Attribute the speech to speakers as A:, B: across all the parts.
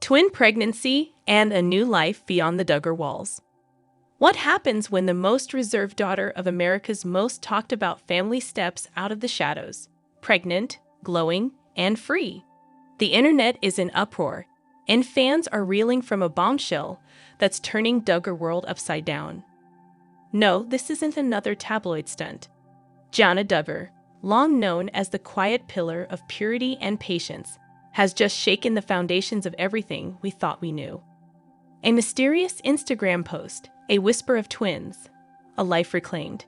A: twin pregnancy, and a new life beyond the Duggar walls. What happens when the most reserved daughter of America's most talked about family steps out of the shadows, pregnant, glowing, and free? The internet is in uproar, and fans are reeling from a bombshell that's turning Duggar world upside down. No, this isn't another tabloid stunt. Jana Duggar, long known as the quiet pillar of purity and patience, has just shaken the foundations of everything we thought we knew. A mysterious Instagram post, a whisper of twins, a life reclaimed,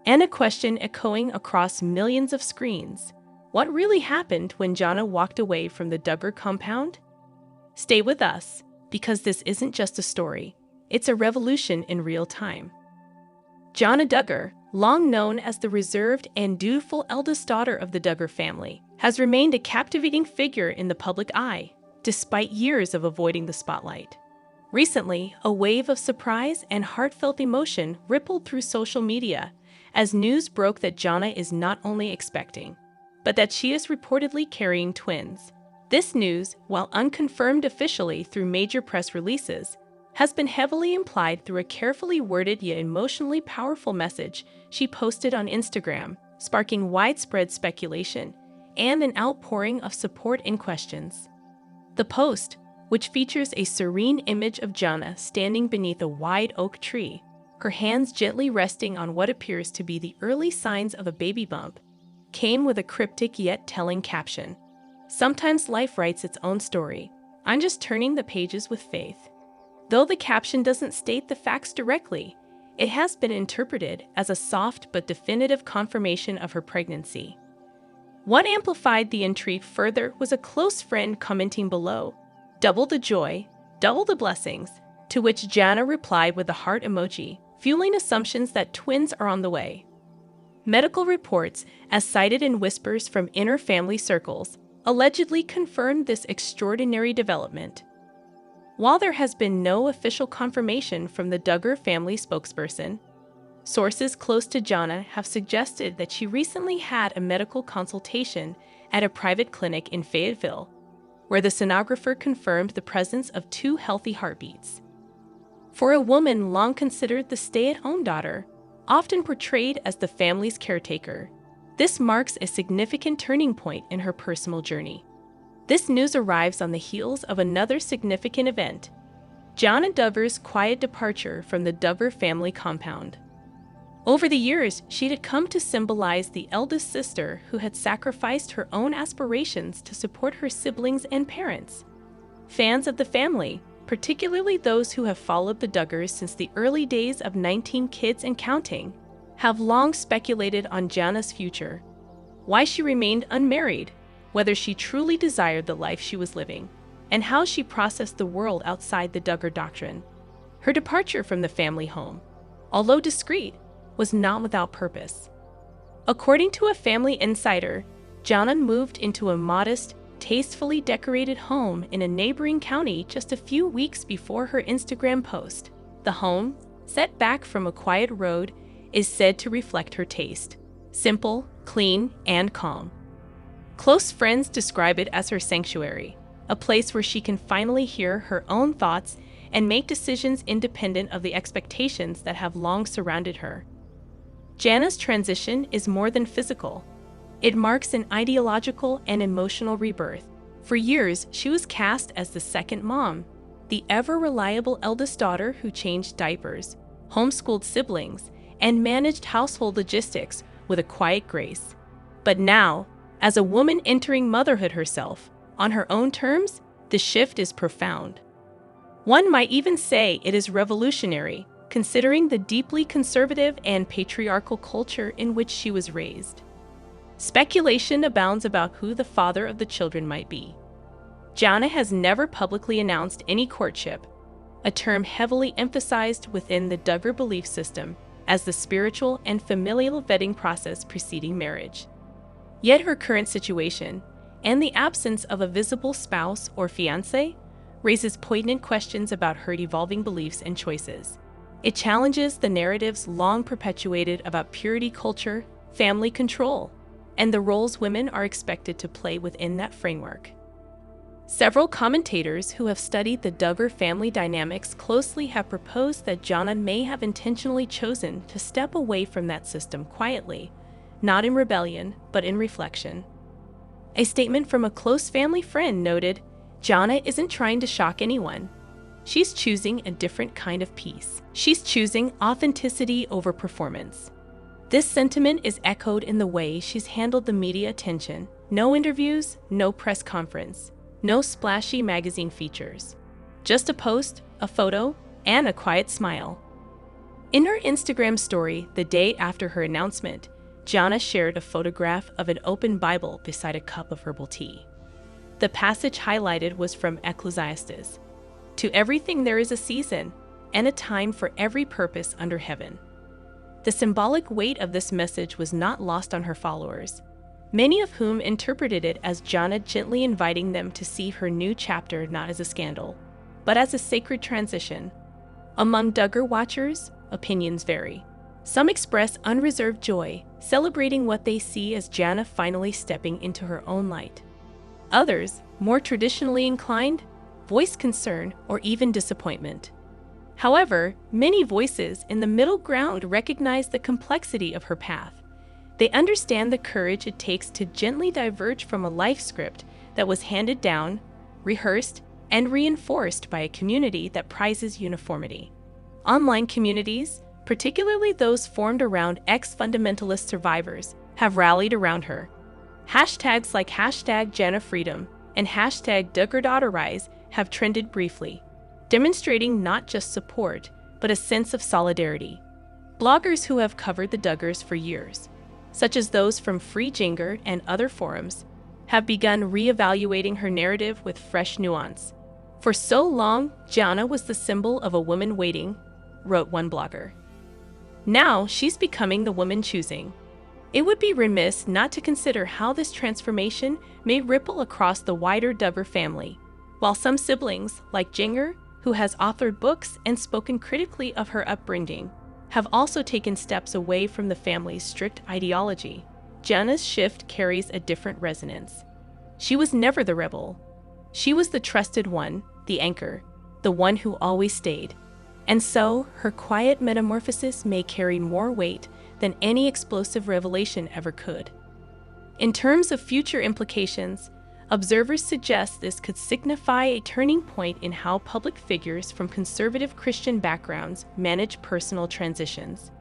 A: and a question echoing across millions of screens. What really happened when Jana walked away from the Duggar compound? Stay with us, because this isn't just a story, it's a revolution in real time. Jana Duggar, long known as the reserved and dutiful eldest daughter of the Duggar family, has remained a captivating figure in the public eye, despite years of avoiding the spotlight. Recently, a wave of surprise and heartfelt emotion rippled through social media as news broke that Jana is not only expecting, but that she is reportedly carrying twins. This news, while unconfirmed officially through major press releases, has been heavily implied through a carefully worded yet emotionally powerful message she posted on Instagram, sparking widespread speculation and an outpouring of support and questions. The post, which features a serene image of Jana standing beneath a wide oak tree, her hands gently resting on what appears to be the early signs of a baby bump, came with a cryptic yet telling caption. Sometimes life writes its own story. I'm just turning the pages with faith. Though the caption doesn't state the facts directly, it has been interpreted as a soft but definitive confirmation of her pregnancy. What amplified the intrigue further was a close friend commenting below, "Double the joy, double the blessings," to which Jana replied with a heart emoji, fueling assumptions that twins are on the way. Medical reports, as cited in whispers from inner family circles, allegedly confirmed this extraordinary development. While there has been no official confirmation from the Duggar family spokesperson, sources close to Jana have suggested that she recently had a medical consultation at a private clinic in Fayetteville, where the sonographer confirmed the presence of 2 healthy heartbeats. For a woman long considered the stay-at-home daughter, often portrayed as the family's caretaker, this marks a significant turning point in her personal journey. This news arrives on the heels of another significant event, Jana Duggar's quiet departure from the Duggar family compound. Over the years, she had come to symbolize the eldest sister who had sacrificed her own aspirations to support her siblings and parents. Fans of the family, particularly those who have followed the Duggars since the early days of 19 Kids and Counting, have long speculated on Jana's future, why she remained unmarried, whether she truly desired the life she was living, and how she processed the world outside the Duggar doctrine. Her departure from the family home, although discreet, was not without purpose. According to a family insider, Jana moved into a modest, tastefully decorated home in a neighboring county just a few weeks before her Instagram post. The home, set back from a quiet road, is said to reflect her taste: simple, clean, and calm. Close friends describe it as her sanctuary, a place where she can finally hear her own thoughts and make decisions independent of the expectations that have long surrounded her. Jana's transition is more than physical. It marks an ideological and emotional rebirth. For years, she was cast as the second mom, the ever-reliable eldest daughter who changed diapers, homeschooled siblings, and managed household logistics with a quiet grace. But now, as a woman entering motherhood herself, on her own terms, the shift is profound. One might even say it is revolutionary, considering the deeply conservative and patriarchal culture in which she was raised. Speculation abounds about who the father of the children might be. Jana has never publicly announced any courtship, a term heavily emphasized within the Duggar belief system as the spiritual and familial vetting process preceding marriage. Yet her current situation, and the absence of a visible spouse or fiancé, raises poignant questions about her evolving beliefs and choices. It challenges the narratives long perpetuated about purity culture, family control, and the roles women are expected to play within that framework. Several commentators who have studied the Duggar family dynamics closely have proposed that Jana may have intentionally chosen to step away from that system quietly, not in rebellion, but in reflection. A statement from a close family friend noted, "Jana isn't trying to shock anyone. She's choosing a different kind of peace. She's choosing authenticity over performance." This sentiment is echoed in the way she's handled the media attention. No interviews, no press conference, no splashy magazine features. Just a post, a photo, and a quiet smile. In her Instagram story the day after her announcement, Jana shared a photograph of an open Bible beside a cup of herbal tea. The passage highlighted was from Ecclesiastes. "To everything there is a season, and a time for every purpose under heaven." The symbolic weight of this message was not lost on her followers, many of whom interpreted it as Jana gently inviting them to see her new chapter not as a scandal, but as a sacred transition. Among Duggar watchers, opinions vary. Some express unreserved joy, celebrating what they see as Jana finally stepping into her own light. Others, more traditionally inclined, voice concern or even disappointment. However, many voices in the middle ground recognize the complexity of her path. They understand the courage it takes to gently diverge from a life script that was handed down, rehearsed, and reinforced by a community that prizes uniformity. Online communities, particularly those formed around ex-fundamentalist survivors, have rallied around her. Hashtags like #JanaFreedom and #Duggar'S have trended briefly, demonstrating not just support, but a sense of solidarity. Bloggers who have covered the Duggars for years, such as those from Free Jinger and other forums, have begun re-evaluating her narrative with fresh nuance. "For so long, Jana was the symbol of a woman waiting," wrote one blogger. "Now she's becoming the woman choosing." It would be remiss not to consider how this transformation may ripple across the wider Duggar family. While some siblings, like Jinger, who has authored books and spoken critically of her upbringing, have also taken steps away from the family's strict ideology, Jana's shift carries a different resonance. She was never the rebel. She was the trusted one, the anchor, the one who always stayed. And so, her quiet metamorphosis may carry more weight than any explosive revelation ever could. In terms of future implications, observers suggest this could signify a turning point in how public figures from conservative Christian backgrounds manage personal transitions.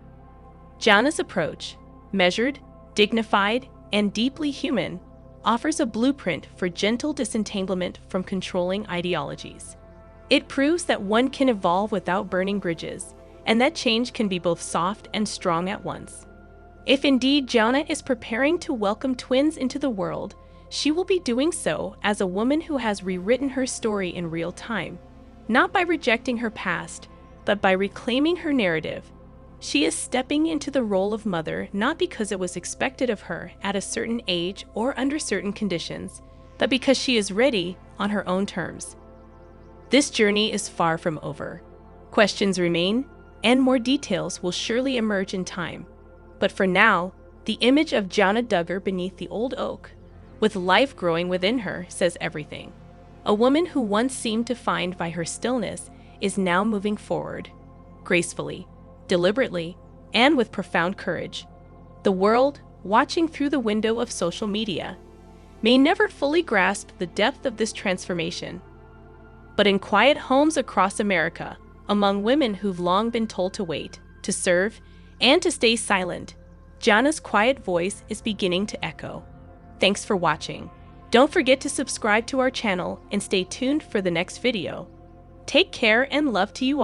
A: Jana's approach, measured, dignified, and deeply human, offers a blueprint for gentle disentanglement from controlling ideologies. It proves that one can evolve without burning bridges, and that change can be both soft and strong at once. If indeed Jana is preparing to welcome twins into the world, she will be doing so as a woman who has rewritten her story in real time, not by rejecting her past, but by reclaiming her narrative. She is stepping into the role of mother not because it was expected of her at a certain age or under certain conditions, but because she is ready on her own terms. This journey is far from over. Questions remain, and more details will surely emerge in time. But for now, the image of Jana Duggar beneath the old oak, with life growing within her, says everything. A woman who once seemed defined by her stillness is now moving forward, gracefully, deliberately, and with profound courage. The world, watching through the window of social media, may never fully grasp the depth of this transformation. But in quiet homes across America, among women who've long been told to wait, to serve, and to stay silent, Jana's quiet voice is beginning to echo. Thanks for watching. Don't forget to subscribe to our channel and stay tuned for the next video. Take care and love to you all.